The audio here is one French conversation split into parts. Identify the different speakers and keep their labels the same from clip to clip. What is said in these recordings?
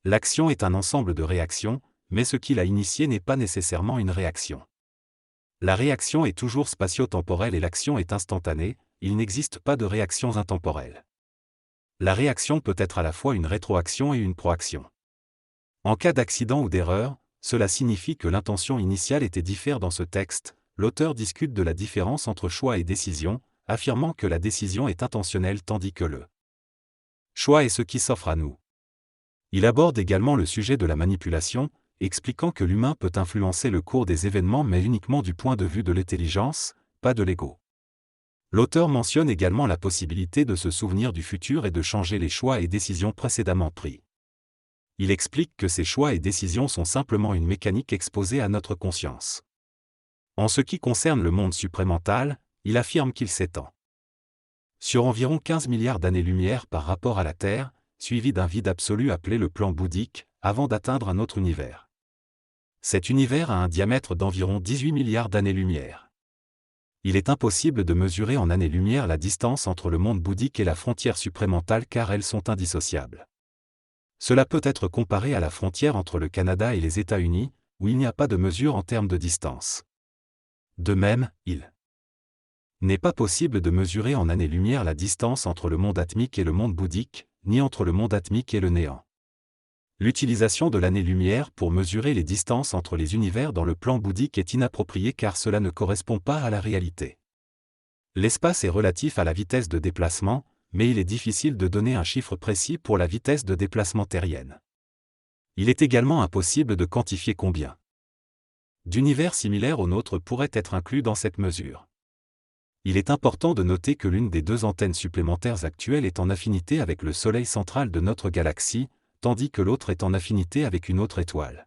Speaker 1: L'action est un ensemble de réactions, mais ce qui l'a initiée n'est pas nécessairement une réaction. La réaction est toujours spatio-temporelle et l'action est instantanée, il n'existe pas de réactions intemporelles. La réaction peut être à la fois une rétroaction et une proaction. En cas d'accident ou d'erreur, cela signifie que l'intention initiale était différente. Dans ce texte, l'auteur discute de la différence entre choix et décision, affirmant que la décision est intentionnelle tandis que le choix est ce qui s'offre à nous. Il aborde également le sujet de la manipulation, expliquant que l'humain peut influencer le cours des événements mais uniquement du point de vue de l'intelligence, pas de l'ego. L'auteur mentionne également la possibilité de se souvenir du futur et de changer les choix et décisions précédemment pris. Il explique que ces choix et décisions sont simplement une mécanique exposée à notre conscience. En ce qui concerne le monde supramental, il affirme qu'il s'étend sur environ 15 milliards d'années-lumière par rapport à la Terre, suivi d'un vide absolu appelé le plan bouddhique, avant d'atteindre un autre univers. Cet univers a un diamètre d'environ 18 milliards d'années-lumière. Il est impossible de mesurer en années-lumière la distance entre le monde bouddhique et la frontière supramentale car elles sont indissociables. Cela peut être comparé à la frontière entre le Canada et les États-Unis, où il n'y a pas de mesure en termes de distance. De même, il n'est pas possible de mesurer en années-lumière la distance entre le monde atmique et le monde bouddhique, ni entre le monde atmique et le néant. L'utilisation de l'année-lumière pour mesurer les distances entre les univers dans le plan bouddhique est inappropriée car cela ne correspond pas à la réalité. L'espace est relatif à la vitesse de déplacement, mais il est difficile de donner un chiffre précis pour la vitesse de déplacement terrienne. Il est également impossible de quantifier combien d'univers similaires au nôtre pourraient être inclus dans cette mesure. Il est important de noter que l'une des deux antennes supplémentaires actuelles est en affinité avec le Soleil central de notre galaxie, tandis que l'autre est en affinité avec une autre étoile.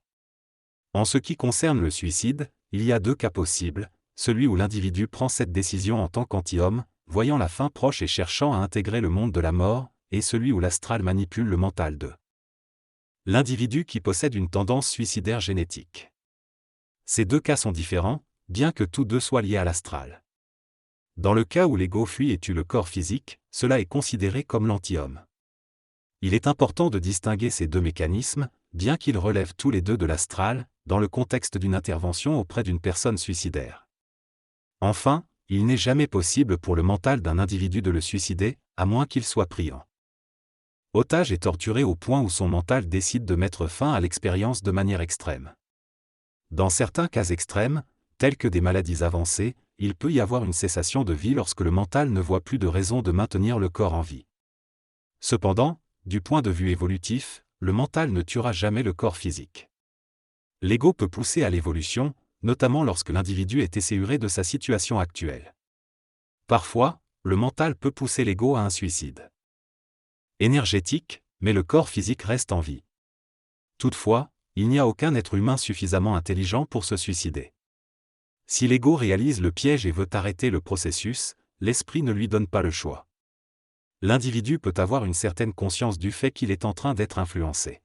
Speaker 1: En ce qui concerne le suicide, il y a deux cas possibles, celui où l'individu prend cette décision en tant qu'anti-homme, voyant la fin proche et cherchant à intégrer le monde de la mort, et celui où l'astral manipule le mental de l'individu qui possède une tendance suicidaire génétique. Ces deux cas sont différents, bien que tous deux soient liés à l'astral. Dans le cas où l'ego fuit et tue le corps physique, cela est considéré comme l'anti-homme. Il est important de distinguer ces deux mécanismes, bien qu'ils relèvent tous les deux de l'astral, dans le contexte d'une intervention auprès d'une personne suicidaire. Enfin, il n'est jamais possible pour le mental d'un individu de le suicider, à moins qu'il soit pris en otage et torturé au point où son mental décide de mettre fin à l'expérience de manière extrême. Dans certains cas extrêmes, tels que des maladies avancées, il peut y avoir une cessation de vie lorsque le mental ne voit plus de raison de maintenir le corps en vie. Cependant, du point de vue évolutif, le mental ne tuera jamais le corps physique. L'ego peut pousser à l'évolution, notamment lorsque l'individu est esséuré de sa situation actuelle. Parfois, le mental peut pousser l'ego à un suicide énergétique, mais le corps physique reste en vie. Toutefois, il n'y a aucun être humain suffisamment intelligent pour se suicider. Si l'ego réalise le piège et veut arrêter le processus, l'esprit ne lui donne pas le choix. L'individu peut avoir une certaine conscience du fait qu'il est en train d'être influencé.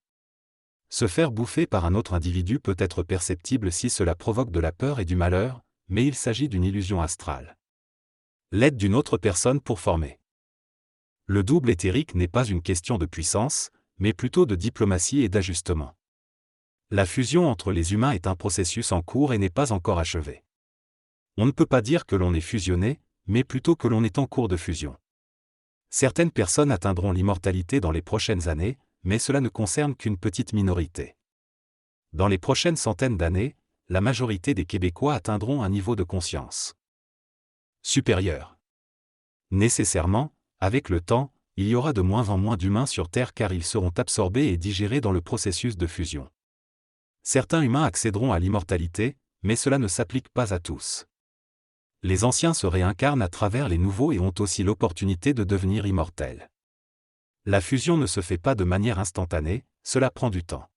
Speaker 1: Se faire bouffer par un autre individu peut être perceptible si cela provoque de la peur et du malheur, mais il s'agit d'une illusion astrale. L'aide d'une autre personne pour former le double éthérique n'est pas une question de puissance, mais plutôt de diplomatie et d'ajustement. La fusion entre les humains est un processus en cours et n'est pas encore achevé. On ne peut pas dire que l'on est fusionné, mais plutôt que l'on est en cours de fusion. Certaines personnes atteindront l'immortalité dans les prochaines années, mais cela ne concerne qu'une petite minorité. Dans les prochaines centaines d'années, la majorité des Québécois atteindront un niveau de conscience supérieur. Nécessairement, avec le temps, il y aura de moins en moins d'humains sur Terre car ils seront absorbés et digérés dans le processus de fusion. Certains humains accéderont à l'immortalité, mais cela ne s'applique pas à tous. Les anciens se réincarnent à travers les nouveaux et ont aussi l'opportunité de devenir immortels. La fusion ne se fait pas de manière instantanée, cela prend du temps.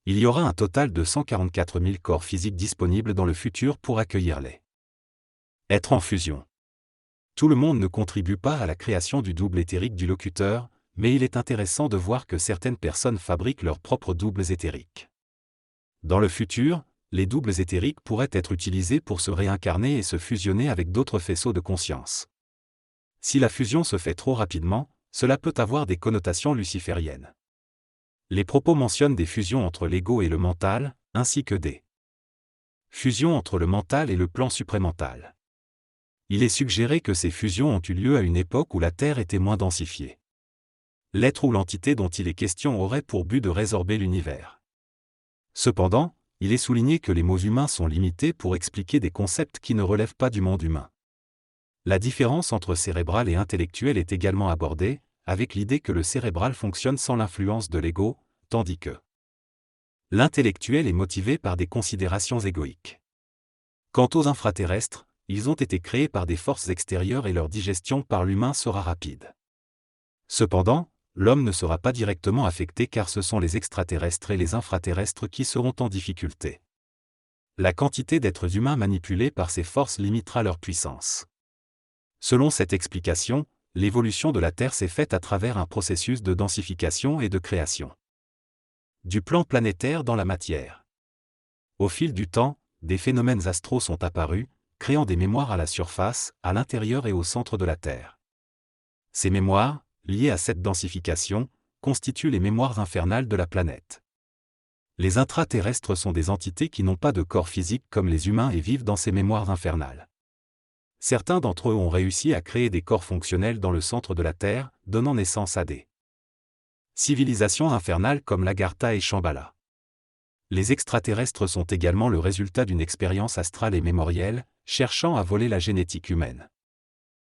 Speaker 1: Il y aura un total de 144 000 corps physiques disponibles dans le futur pour accueillir les êtres en fusion. Tout le monde ne contribue pas à la création du double éthérique du locuteur, mais il est intéressant de voir que certaines personnes fabriquent leurs propres doubles éthériques. Dans le futur, les doubles éthériques pourraient être utilisés pour se réincarner et se fusionner avec d'autres faisceaux de conscience. Si la fusion se fait trop rapidement, cela peut avoir des connotations lucifériennes. Les propos mentionnent des fusions entre l'ego et le mental, ainsi que des fusions entre le mental et le plan supramental. Il est suggéré que ces fusions ont eu lieu à une époque où la Terre était moins densifiée. L'être ou l'entité dont il est question aurait pour but de résorber l'univers. Cependant, il est souligné que les mots humains sont limités pour expliquer des concepts qui ne relèvent pas du monde humain. La différence entre cérébral et intellectuel est également abordée, avec l'idée que le cérébral fonctionne sans l'influence de l'ego, tandis que l'intellectuel est motivé par des considérations égoïques. Quant aux infraterrestres, ils ont été créés par des forces extérieures et leur digestion par l'humain sera rapide. Cependant, l'homme ne sera pas directement affecté car ce sont les extraterrestres et les infraterrestres qui seront en difficulté. La quantité d'êtres humains manipulés par ces forces limitera leur puissance. Selon cette explication, l'évolution de la Terre s'est faite à travers un processus de densification et de création du plan planétaire dans la matière. Au fil du temps, des phénomènes astraux sont apparus, créant des mémoires à la surface, à l'intérieur et au centre de la Terre. Ces mémoires, liées à cette densification, constituent les mémoires infernales de la planète. Les intraterrestres sont des entités qui n'ont pas de corps physique comme les humains et vivent dans ces mémoires infernales. Certains d'entre eux ont réussi à créer des corps fonctionnels dans le centre de la Terre, donnant naissance à des civilisations infernales comme l'Agartha et Shambhala. Les extraterrestres sont également le résultat d'une expérience astrale et mémorielle, cherchant à voler la génétique humaine.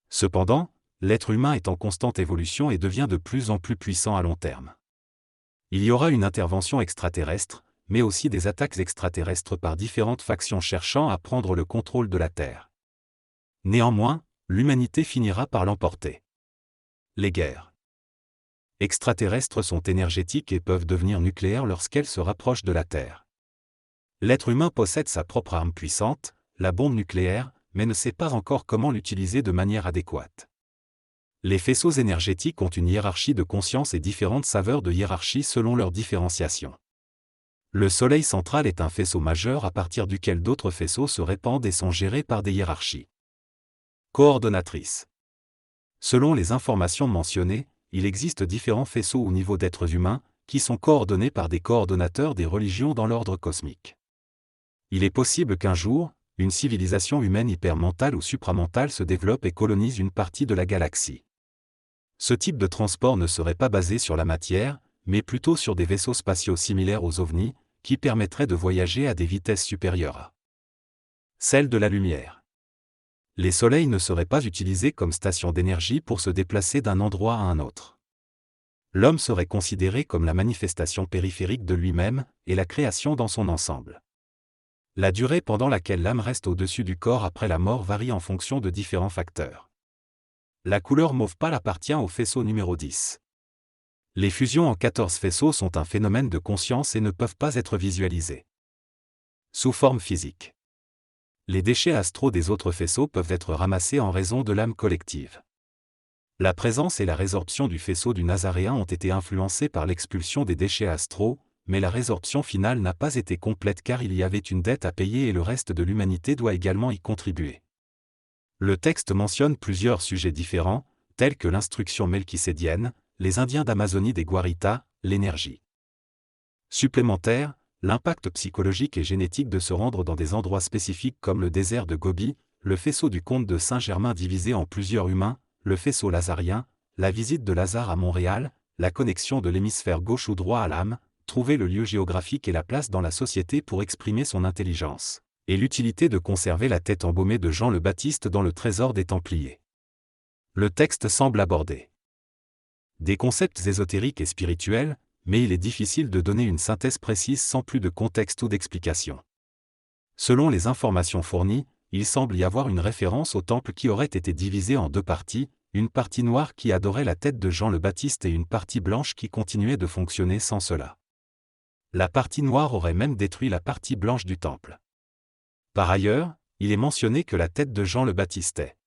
Speaker 1: Cependant, l'être humain est en constante évolution et devient de plus en plus puissant à long terme. Il y aura une intervention extraterrestre, mais aussi des attaques extraterrestres par différentes factions cherchant à prendre le contrôle de la Terre. Néanmoins, l'humanité finira par l'emporter. Les guerres extraterrestres sont énergétiques et peuvent devenir nucléaires lorsqu'elles se rapprochent de la Terre. L'être humain possède sa propre arme puissante, la bombe nucléaire, mais ne sait pas encore comment l'utiliser de manière adéquate. Les faisceaux énergétiques ont une hiérarchie de conscience et différentes saveurs de hiérarchie selon leur différenciation. Le Soleil central est un faisceau majeur à partir duquel d'autres faisceaux se répandent et sont gérés par des hiérarchies coordonnatrices. Selon les informations mentionnées, il existe différents faisceaux au niveau d'êtres humains, qui sont coordonnés par des coordonnateurs des religions dans l'ordre cosmique. Il est possible qu'un jour, une civilisation humaine hypermentale ou supramentale se développe et colonise une partie de la galaxie. Ce type de transport ne serait pas basé sur la matière, mais plutôt sur des vaisseaux spatiaux similaires aux ovnis, qui permettraient de voyager à des vitesses supérieures à celles de la lumière. Les soleils ne seraient pas utilisés comme station d'énergie pour se déplacer d'un endroit à un autre. L'homme serait considéré comme la manifestation périphérique de lui-même, et la création dans son ensemble. La durée pendant laquelle l'âme reste au-dessus du corps après la mort varie en fonction de différents facteurs. La couleur mauve pâle appartient au faisceau numéro 10. Les fusions en 14 faisceaux sont un phénomène de conscience et ne peuvent pas être visualisées sous forme physique. Les déchets astraux des autres faisceaux peuvent être ramassés en raison de l'âme collective. La présence et la résorption du faisceau du Nazaréen ont été influencées par l'expulsion des déchets astraux, mais la résorption finale n'a pas été complète car il y avait une dette à payer et le reste de l'humanité doit également y contribuer. Le texte mentionne plusieurs sujets différents, tels que l'instruction melchisédienne, les Indiens d'Amazonie des Guaritas, l'énergie supplémentaire, l'impact psychologique et génétique de se rendre dans des endroits spécifiques comme le désert de Gobi, le faisceau du comte de Saint-Germain divisé en plusieurs humains, le faisceau lazarien, la visite de Lazare à Montréal, la connexion de l'hémisphère gauche ou droit à l'âme, trouver le lieu géographique et la place dans la société pour exprimer son intelligence, et l'utilité de conserver la tête embaumée de Jean le Baptiste dans le trésor des Templiers. Le texte semble aborder des concepts ésotériques et spirituels, mais il est difficile de donner une synthèse précise sans plus de contexte ou d'explication. Selon les informations fournies, il semble y avoir une référence au temple qui aurait été divisé en deux parties, une partie noire qui adorait la tête de Jean le Baptiste et une partie blanche qui continuait de fonctionner sans cela. La partie noire aurait même détruit la partie blanche du temple. Par ailleurs, il est mentionné que la tête de Jean le Baptiste est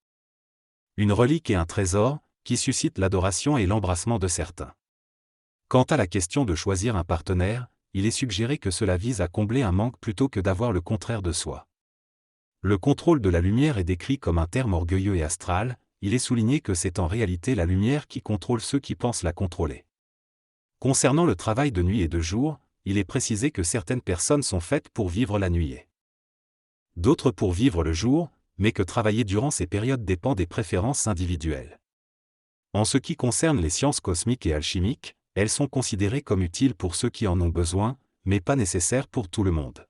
Speaker 1: une relique et un trésor, qui suscite l'adoration et l'embrassement de certains. Quant à la question de choisir un partenaire, il est suggéré que cela vise à combler un manque plutôt que d'avoir le contraire de soi. Le contrôle de la lumière est décrit comme un terme orgueilleux et astral, il est souligné que c'est en réalité la lumière qui contrôle ceux qui pensent la contrôler. Concernant le travail de nuit et de jour, il est précisé que certaines personnes sont faites pour vivre la nuit et d'autres pour vivre le jour, mais que travailler durant ces périodes dépend des préférences individuelles. En ce qui concerne les sciences cosmiques et alchimiques, elles sont considérées comme utiles pour ceux qui en ont besoin, mais pas nécessaires pour tout le monde.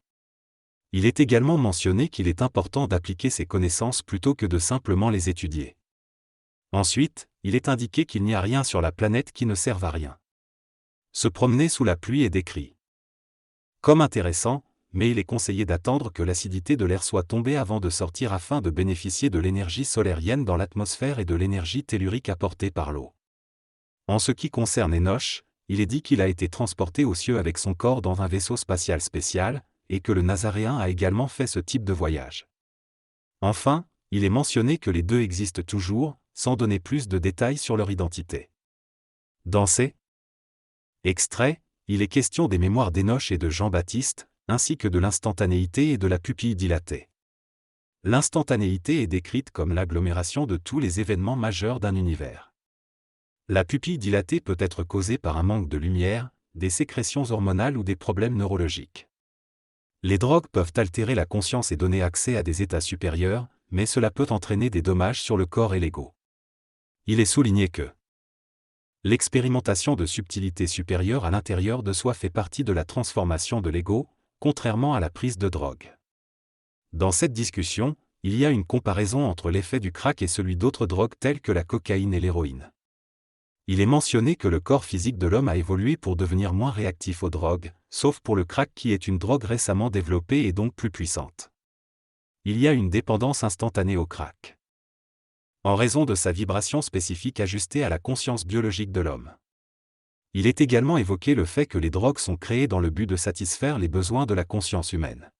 Speaker 1: Il est également mentionné qu'il est important d'appliquer ces connaissances plutôt que de simplement les étudier. Ensuite, il est indiqué qu'il n'y a rien sur la planète qui ne serve à rien. Se promener sous la pluie est décrit comme intéressant, mais il est conseillé d'attendre que l'acidité de l'air soit tombée avant de sortir afin de bénéficier de l'énergie solarienne dans l'atmosphère et de l'énergie tellurique apportée par l'eau. En ce qui concerne Enoch, il est dit qu'il a été transporté aux cieux avec son corps dans un vaisseau spatial spécial, et que le Nazaréen a également fait ce type de voyage. Enfin, il est mentionné que les deux existent toujours, sans donner plus de détails sur leur identité. Dans ces extraits, il est question des mémoires d'Enoch et de Jean-Baptiste, ainsi que de l'instantanéité et de la pupille dilatée. L'instantanéité est décrite comme l'agglomération de tous les événements majeurs d'un univers. La pupille dilatée peut être causée par un manque de lumière, des sécrétions hormonales ou des problèmes neurologiques. Les drogues peuvent altérer la conscience et donner accès à des états supérieurs, mais cela peut entraîner des dommages sur le corps et l'ego. Il est souligné que l'expérimentation de subtilités supérieures à l'intérieur de soi fait partie de la transformation de l'ego, contrairement à la prise de drogue. Dans cette discussion, il y a une comparaison entre l'effet du crack et celui d'autres drogues telles que la cocaïne et l'héroïne. Il est mentionné que le corps physique de l'homme a évolué pour devenir moins réactif aux drogues, sauf pour le crack qui est une drogue récemment développée et donc plus puissante. Il y a une dépendance instantanée au crack, en raison de sa vibration spécifique ajustée à la conscience biologique de l'homme. Il est également évoqué le fait que les drogues sont créées dans le but de satisfaire les besoins de la conscience humaine.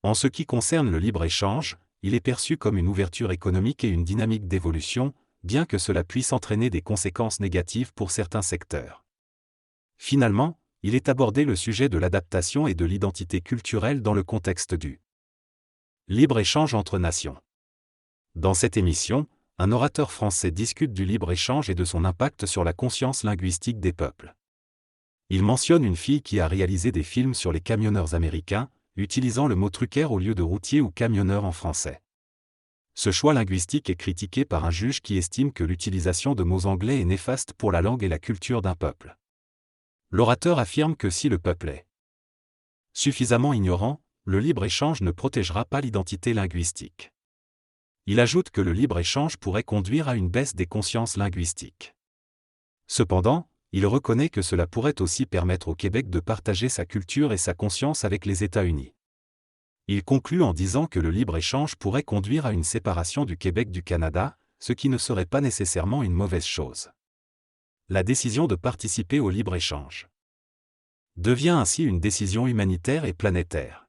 Speaker 1: En ce qui concerne le libre-échange, il est perçu comme une ouverture économique et une dynamique d'évolution, bien que cela puisse entraîner des conséquences négatives pour certains secteurs. Finalement, il est abordé le sujet de l'adaptation et de l'identité culturelle dans le contexte du libre-échange entre nations. Dans cette émission, un orateur français discute du libre-échange et de son impact sur la conscience linguistique des peuples. Il mentionne une fille qui a réalisé des films sur les camionneurs américains, utilisant le mot trucker au lieu de routier ou camionneur en français. Ce choix linguistique est critiqué par un juge qui estime que l'utilisation de mots anglais est néfaste pour la langue et la culture d'un peuple. L'orateur affirme que si le peuple est suffisamment ignorant, le libre-échange ne protégera pas l'identité linguistique. Il ajoute que le libre-échange pourrait conduire à une baisse des consciences linguistiques. Cependant, il reconnaît que cela pourrait aussi permettre au Québec de partager sa culture et sa conscience avec les États-Unis. Il conclut en disant que le libre-échange pourrait conduire à une séparation du Québec du Canada, ce qui ne serait pas nécessairement une mauvaise chose. La décision de participer au libre-échange devient ainsi une décision humanitaire et planétaire.